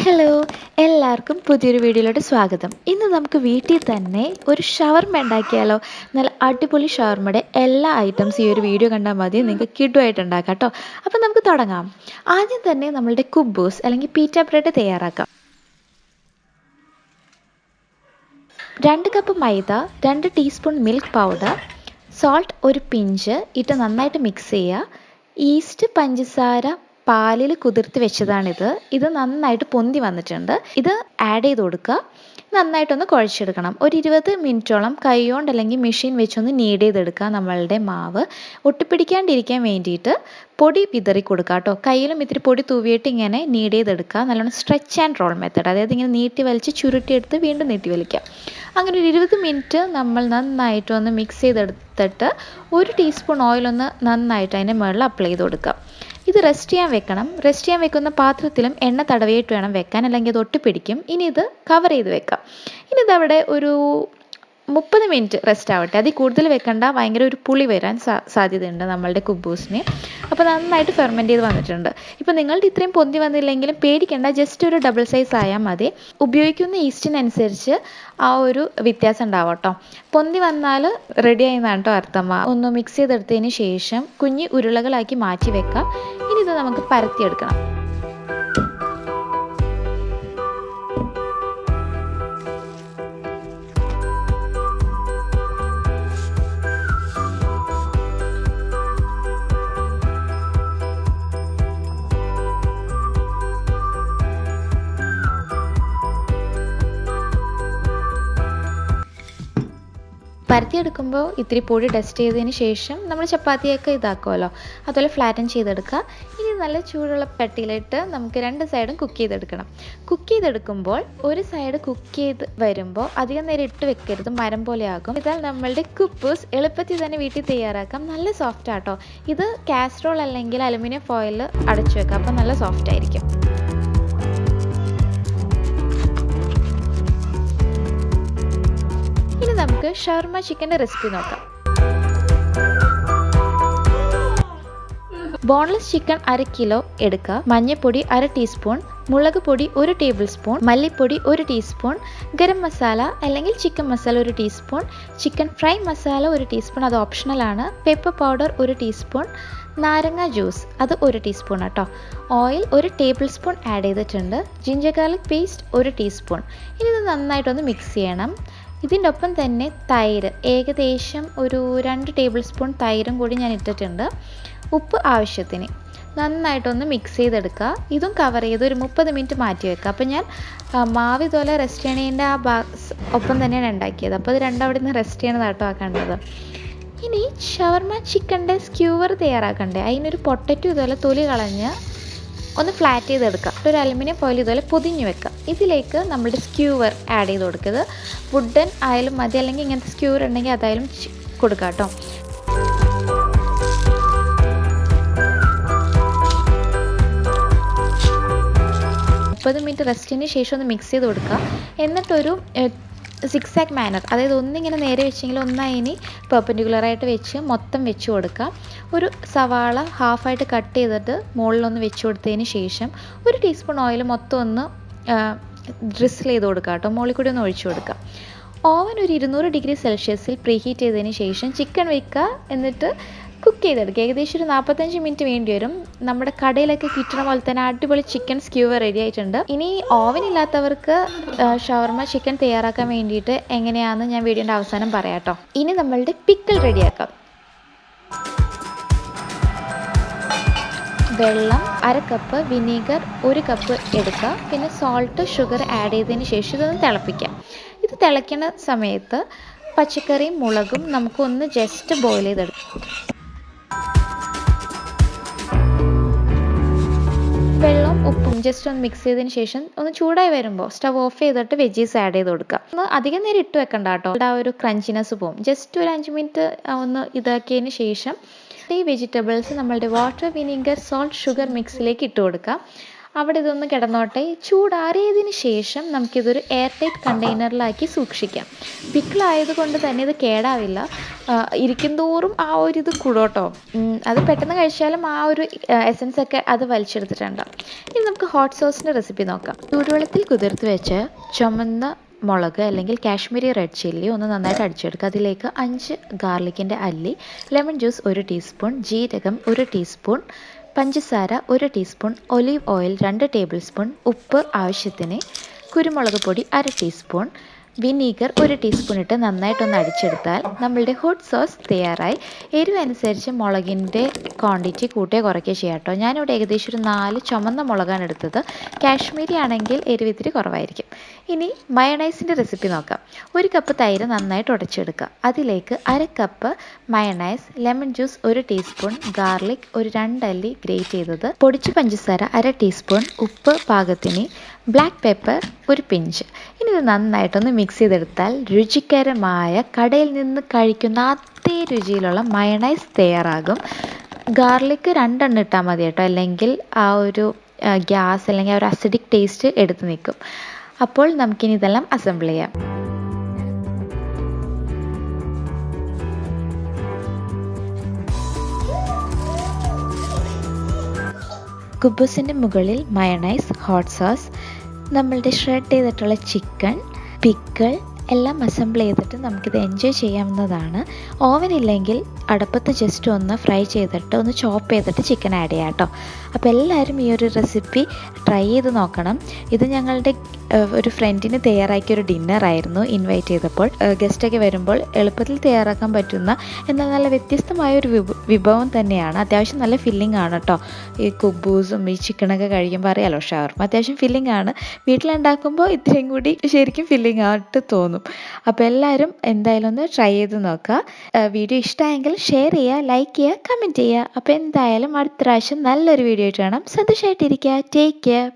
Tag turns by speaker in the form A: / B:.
A: Hello, എല്ലാവർക്കും പുതിയൊരു വീഡിയോയിലോട്ട് സ്വാഗതം. ഇന്ന് നമുക്ക് വീട്ടിൽ തന്നെ ഒരു ഷവർമ ഉണ്ടാക്കിയാലോ? നല്ല അടിപൊളി ഷവർമയുടെ എല്ലാ ഐറ്റംസ് ഈ ഒരു വീഡിയോ കണ്ടാൽ മതി, നിങ്ങൾക്ക് കിടുവായിട്ട് ഉണ്ടാക്കാം കേട്ടോ. അപ്പം നമുക്ക് തുടങ്ങാം. ആദ്യം തന്നെ നമ്മളുടെ കുബൂസ് അല്ലെങ്കിൽ പീറ്റ ബ്രെഡ് തയ്യാറാക്കാം. 2 കപ്പ് മൈദ, 2 ടീസ്പൂൺ മിൽക്ക് പൗഡർ, സോൾട്ട് ഒരു പിഞ്ച് ഇട്ട് നന്നായിട്ട് മിക്സ് ചെയ്യുക. ഈസ്റ്റ്, പഞ്ചസാര, പാലിൽ കുതിർത്ത് വെച്ചതാണിത്. ഇത് നന്നായിട്ട് പൊന്തി വന്നിട്ടുണ്ട്. ഇത് ആഡ് ചെയ്ത് കൊടുക്കുക. നന്നായിട്ടൊന്ന് കുഴച്ചെടുക്കണം. ഒരു 20 മിനിറ്റോളം കൈകൊണ്ട് അല്ലെങ്കിൽ മെഷീൻ വെച്ചൊന്ന് നീഡ് ചെയ്തെടുക്കുക. നമ്മളുടെ മാവ് ഒട്ടിപ്പിടിക്കാണ്ടിരിക്കാൻ വേണ്ടിയിട്ട് പൊടി വിതറി കൊടുക്കുക കേട്ടോ. കയ്യിലും ഇത്തിരി പൊടി തൂവിയിട്ട് ഇങ്ങനെ നീഡ് ചെയ്തെടുക്കുക. നല്ലോണം സ്ട്രെച്ച് ആൻഡ് റോൾ മെത്തേഡ്, അതായത് ഇങ്ങനെ നീട്ടി വലിച്ച് ചുരുട്ടിയെടുത്ത് വീണ്ടും നീട്ടി വലിക്കുക. അങ്ങനെ ഒരു 20 മിനിറ്റ് നമ്മൾ നന്നായിട്ടൊന്ന് മിക്സ് ചെയ്തെടുത്തിട്ട് 1 ടീസ്പൂൺ ഓയിലൊന്ന് നന്നായിട്ട് അതിൻ്റെ മുകളിൽ അപ്ലൈ ചെയ്ത് കൊടുക്കുക. ഇത് റെസ്റ്റ് ചെയ്യാൻ വെക്കണം. റെസ്റ്റ് ചെയ്യാൻ വെക്കുന്ന പാത്രത്തിലും എണ്ണ തടവിയിട്ട് വേണം വെക്കാൻ, അല്ലെങ്കിൽ അത് ഒട്ടിപ്പിടിക്കും. ഇനി ഇത് കവർ ചെയ്ത് വെക്കാം. ഇനി ഇതവിടെ ഒരു 30 മിനിറ്റ് റെസ്റ്റ് ആവട്ടെ. അതിൽ കൂടുതൽ വെക്കണ്ട, ഭയങ്കര ഒരു പുളി വരാൻ സാധ്യതയുണ്ട് നമ്മളുടെ കുബൂസിന്. അപ്പോൾ നന്നായിട്ട് ഫെർമെൻറ്റ് ചെയ്ത് വന്നിട്ടുണ്ട്. ഇപ്പോൾ നിങ്ങളുടെ ഇത്രയും പൊന്തി വന്നില്ലെങ്കിലും പേടിക്കേണ്ട, ജസ്റ്റ് ഒരു ഡബിൾ സൈസ് ആയാൽ മതി. ഉപയോഗിക്കുന്ന ഈസ്റ്റിനനുസരിച്ച് ആ ഒരു വ്യത്യാസം ഉണ്ടാവും കേട്ടോ. പൊന്തി വന്നാൽ റെഡി ആയെന്നാണ് കേട്ടോ അർത്ഥം. ഒന്ന് മിക്സ് ചെയ്തെടുത്തതിന് ശേഷം കുഞ്ഞി ഉരുളകളാക്കി മാറ്റി വെക്കാം. ഇനി ഇത് നമുക്ക് പരത്തിയെടുക്കണം. പരത്തിയെടുക്കുമ്പോൾ ഇത്തിരി പൊടി ഡസ്റ്റ് ചെയ്തതിന് ശേഷം നമ്മൾ ചപ്പാത്തിയൊക്കെ ഇതാക്കുമല്ലോ, അതുപോലെ ഫ്ലാറ്റൻ ചെയ്തെടുക്കുക. ഇനി നല്ല ചൂടുള്ള ചട്ടിയിലിട്ട് നമുക്ക് 2 സൈഡും കുക്ക് ചെയ്തെടുക്കണം. കുക്ക് ചെയ്തെടുക്കുമ്പോൾ ഒരു സൈഡ് കുക്ക് ചെയ്ത് വരുമ്പോൾ അധികം നേരം ഇട്ട് വെക്കരുത്, മരം പോലെ ആകും. ഇതാൽ നമ്മളുടെ കുബൂസ് എളുപ്പത്തിൽ തന്നെ വീട്ടിൽ തയ്യാറാക്കാം. നല്ല സോഫ്റ്റ് ആട്ടോ. ഇത് കാസ്ട്രോൾ അല്ലെങ്കിൽ അലുമിനിയം ഫോയിലിൽ അടച്ചു വെക്കാം, അപ്പോൾ നല്ല സോഫ്റ്റ് ആയിരിക്കും. ഇനി നമുക്ക് ഷവർമ ചിക്കൻ്റെ റെസിപ്പി നോക്കാം. ബോൺലെസ് ചിക്കൻ 1/2 കിലോ എടുക്കുക. മഞ്ഞൾപ്പൊടി 1/2 ടീസ്പൂൺ, മുളക് പൊടി 1 ടേബിൾ സ്പൂൺ, മല്ലിപ്പൊടി 1 ടീസ്പൂൺ, ഗരം മസാല അല്ലെങ്കിൽ chicken masala 1 teaspoon, chicken fry masala 1 teaspoon, അത് ഓപ്ഷണലാണ്, പെപ്പർ പൗഡർ 1 ടീസ്പൂൺ, നാരങ്ങ ജ്യൂസ് അത് 1 ടീസ്പൂൺ കേട്ടോ. ഓയിൽ 1 ടേബിൾ സ്പൂൺ ആഡ് ചെയ്തിട്ടുണ്ട്. Ginger garlic paste 1 teaspoon. ഇനി ഇത് നന്നായിട്ടൊന്ന് മിക്സ് ചെയ്യണം. ഇതിൻ്റെ ഒപ്പം തന്നെ തൈര് ഏകദേശം ഒരു 2 ടേബിൾ സ്പൂൺ തൈരും കൂടി ഞാൻ ഇട്ടിട്ടുണ്ട്. ഉപ്പ് ആവശ്യത്തിന്. നന്നായിട്ടൊന്ന് മിക്സ് ചെയ്തെടുക്കുക. ഇതും കവർ ചെയ്ത് ഒരു 30 മിനിറ്റ് മാറ്റി വെക്കുക. അപ്പോൾ ഞാൻ മാവ് ഇതുപോലെ റെസ്റ്റ് ചെയ്യണതിൻ്റെ ഒപ്പം തന്നെയാണ് ഉണ്ടാക്കിയത്. അപ്പോൾ ഇത് രണ്ടും അവിടെ നിന്ന് റെസ്റ്റ് ചെയ്യണതാട്ടോ ആക്കേണ്ടത്. ഇനി ഷവർമ ചിക്കൻ്റെ സ്ക്യൂവർ തയ്യാറാക്കണ്ടേ, അതിനൊരു പൊട്ടറ്റോ ഇതുപോലെ തൊലി കളഞ്ഞ് ഒന്ന് ഫ്ലാറ്റ് ചെയ്തെടുക്കുക. ഒരു അലുമിനിയം ഫോയിൽ ഇതുപോലെ പൊതിഞ്ഞ് വെക്കുക. ഇതിലേക്ക് നമ്മുടെ സ്ക്യൂവർ ആഡ് ചെയ്ത് കൊടുക്കുന്നത് വുഡൻ ആയാലും മതി, അല്ലെങ്കിൽ ഇങ്ങനത്തെ സ്ക്യൂവർ ഉണ്ടെങ്കിൽ അതായാലും കൊടുക്കുക കേട്ടോ. മിനിറ്റ് റെസ്റ്റിന് ശേഷം ഒന്ന് മിക്സ് ചെയ്ത് കൊടുക്കുക. എന്നിട്ടൊരു സിക്സാക് മാനർ, അതായത് ഒന്നിങ്ങനെ നേരെ വെച്ചെങ്കിൽ ഒന്നതിന് പെർപെൻഡിക്കുലറായിട്ട് വെച്ച് മൊത്തം വെച്ച് കൊടുക്കുക. ഒരു സവാള ഹാഫായിട്ട് കട്ട് ചെയ്തിട്ട് മുകളിലൊന്ന് വെച്ച് കൊടുത്തതിന് ശേഷം 1 ടീസ്പൂൺ ഓയിൽ മൊത്തം ഒന്ന് ഡ്രിസിൽ ചെയ്ത് കൊടുക്കുക കേട്ടോ. മുകളിൽ കൂടി ഒന്ന് ഒഴിച്ചു കൊടുക്കുക. ഓവൻ ഒരു 200 ഡിഗ്രി സെൽഷ്യസിൽ പ്രീഹീറ്റ് ചെയ്തതിന് ശേഷം ചിക്കൻ വെക്കുക. എന്നിട്ട് കുക്ക് ചെയ്തെടുക്കുക. ഏകദേശം ഒരു 45 മിനിറ്റ് വേണ്ടി വരും. നമ്മുടെ കടയിലൊക്കെ കിട്ടുന്ന പോലെ തന്നെ അടിപൊളി ചിക്കൻ സ്ക്യൂവർ റെഡി ആയിട്ടുണ്ട്. ഇനി ഓവൻ ഇല്ലാത്തവർക്ക് ഷവർമ ചിക്കൻ തയ്യാറാക്കാൻ വേണ്ടിയിട്ട് എങ്ങനെയാണെന്ന് ഞാൻ വീഡിയോൻ്റെ അവസാനം പറയാം കേട്ടോ. ഇനി നമ്മളുടെ പിക്കിൾ റെഡിയാക്കാം. വെള്ളം 1/2 കപ്പ്, വിനീഗർ 1 കപ്പ് എടുക്കുക. പിന്നെ സോൾട്ട്, ഷുഗർ ആഡ് ചെയ്തതിന് ശേഷം ഇതൊന്ന് തിളപ്പിക്കാം. ഇത് തിളയ്ക്കുന്ന സമയത്ത് പച്ചക്കറിയും മുളകും നമുക്കൊന്ന് ജസ്റ്റ് ബോയിൽ ചെയ്തെടുക്കാം. വെള്ളം ഉപ്പും ജസ്റ്റ് ഒന്ന് മിക്സ് ചെയ്തതിന് ശേഷം ഒന്ന് ചൂടായി വരുമ്പോൾ സ്റ്റവ് ഓഫ് ചെയ്തിട്ട് വെജീസ് ആഡ് ചെയ്ത് കൊടുക്കുക. ഒന്ന് അധികം നേരം ഇട്ട് വെക്കണ്ട കേട്ടോ, ആ ഒരു ക്രഞ്ചിനെസ് പോകും. ജസ്റ്റ് ഒരു 5 മിനിറ്റ് ഒന്ന് ഇതാക്കിയതിന് ശേഷം ഈ വെജിറ്റബിൾസ് നമ്മളുടെ വാട്ടർ, വിനീഗർ, സോൾട്ട്, ഷുഗർ മിക്സിലേക്ക് ഇട്ട് കൊടുക്കുക. അവിടെ ഇതൊന്ന് കിടന്നോട്ടെ. ചൂടാറിയതിന് ശേഷം നമുക്കിതൊരു എയർ ടൈറ്റ് കണ്ടെയ്നറിലാക്കി സൂക്ഷിക്കാം. പിക്കിളായതുകൊണ്ട് തന്നെ ഇത് കേടാവില്ല. ഇരിക്കും തോറും ആ ഒരു ഇത് കൂടോട്ടോ. അത് പെട്ടെന്ന് കഴിച്ചാലും ആ ഒരു എസൻസ് ഒക്കെ അത് വലിച്ചെടുത്തിട്ടുണ്ടാവും. ഇനി നമുക്ക് ഹോട്ട് സോസിൻ്റെ റെസിപ്പി നോക്കാം. ചൂടുവെള്ളത്തിൽ കുതിർത്ത് വെച്ച് ചുമന്ന മുളക് അല്ലെങ്കിൽ കാശ്മീരി റെഡ് ചില്ലി ഒന്ന് നന്നായിട്ട് അടിച്ചെടുക്കുക. അതിലേക്ക് 5 ഗാർലിക്കിൻ്റെ അല്ലി, ലെമൺ ജ്യൂസ് 1 ടീസ്പൂൺ, ജീരകം 1 ടീസ്പൂൺ, പഞ്ചസാര 1 teaspoon, olive oil 2 table spoon, ഉപ്പ് ആവശ്യത്തിന്, കുരുമുളക് പൊടി 1/2 ടീസ്പൂൺ, വിനീഗർ 1 ടീസ്പൂൺ ഇട്ട് നന്നായിട്ടൊന്ന് അടിച്ചെടുത്താൽ നമ്മളുടെ ഹോട്ട് സോസ് തയ്യാറായി. എരിവ് അനുസരിച്ച് മുളകിൻ്റെ ക്വാണ്ടിറ്റി കൂട്ടുകയോ കുറയ്ക്കുകയോ ചെയ്യാം കേട്ടോ. ഞാനിവിടെ ഏകദേശം ഒരു 4 ചുമന്ന മുളകാണ് എടുത്തത്. കാശ്മീരി ആണെങ്കിൽ എരിവ് ഇത്തിരി കുറവായിരിക്കും. ഇനി മയണൈസിൻ്റെ റെസിപ്പി നോക്കാം. 1 കപ്പ് തൈര് നന്നായിട്ട് ഉടച്ചെടുക്കുക. അതിലേക്ക് 1/2 cup mayonnaise, lemon juice 1 teaspoon, garlic ഒരു 2 അല്ലി ഗ്രേറ്റ് ചെയ്തത്, പൊടിച്ച പഞ്ചസാര 1/2 ടീസ്പൂൺ, ഉപ്പ് പാകത്തിന്, ബ്ലാക്ക് പെപ്പർ ഒരു പിഞ്ച്. ഇനി ഇത് നന്നായിട്ടൊന്ന് മിക്സ് ചെയ്തെടുത്താൽ രുചികരമായ കടയിൽ നിന്ന് കഴിക്കുന്ന അതേ രുചിയിലുള്ള മയണൈസ് തയ്യാറാകും. ഗാർലിക് 2 എണ്ണം ഇട്ടാൽ മതി കേട്ടോ, അല്ലെങ്കിൽ ആ ഒരു ഗ്യാസ് അല്ലെങ്കിൽ ആ ഒരു അസിഡിക് ടേസ്റ്റ് എടുത്ത് നിൽക്കും. അപ്പോൾ നമുക്കിനി ഇതെല്ലാം അസംബിൾ ചെയ്യാം. കുബൂസിൻ്റെ മുകളിൽ മയണൈസ്, ഹോട്ട് സോസ്, നമ്മളുടെ ഷ്രെഡ് ചെയ്തിട്ടുള്ള ചിക്കൻ, പിക്കിൾ എല്ലാം അസംബിൾ ചെയ്തിട്ട് നമുക്കിത് എൻജോയ് ചെയ്യാവുന്നതാണ്. ഓവൻ ഇല്ലെങ്കിൽ അടുപ്പത്ത് ജസ്റ്റ് ഒന്ന് ഫ്രൈ ചെയ്തിട്ട് ഒന്ന് ചോപ്പ് ചെയ്തിട്ട് ചിക്കൻ ആഡ് ചെയ്യാം കേട്ടോ. അപ്പോൾ എല്ലാവരും ഈ ഒരു റെസിപ്പി ട്രൈ ചെയ്ത് നോക്കണം. ഇത് ഞങ്ങളുടെ ഒരു ഫ്രണ്ടിന് തയ്യാറാക്കിയൊരു ഡിന്നറായിരുന്നു. ഇൻവൈറ്റ് ചെയ്തപ്പോൾ ഗസ്റ്റൊക്കെ വരുമ്പോൾ എളുപ്പത്തിൽ തയ്യാറാക്കാൻ പറ്റുന്ന എന്നാൽ നല്ല വ്യത്യസ്തമായൊരു വിഭവം തന്നെയാണ്. അത്യാവശ്യം നല്ല ഫില്ലിംഗ് ആണ് കേട്ടോ. ഈ കുബൂസും ഈ ചിക്കനൊക്കെ കഴിക്കുമ്പോൾ അറിയാലോ, ഷവർമ അത്യാവശ്യം ഫില്ലിംഗ് ആണ്. വീട്ടിലുണ്ടാക്കുമ്പോൾ ഇത്രയും കൂടി ശരിക്കും ഫില്ലിംഗ് ആയിട്ട് തോന്നും. അപ്പോൾ എല്ലാവരും എന്തായാലും ഒന്ന് ട്രൈ ചെയ്ത് നോക്കുക. വീഡിയോ ഇഷ്ടമായെങ്കിൽ ഷെയർ ചെയ്യുക, ലൈക്ക് ചെയ്യുക, കമൻറ്റ് ചെയ്യുക. അപ്പോൾ എന്തായാലും അടുത്ത പ്രാവശ്യം നല്ലൊരു വീഡിയോ ആയിട്ട് കാണാം. സന്തോഷമായിട്ടിരിക്കുക. Take care.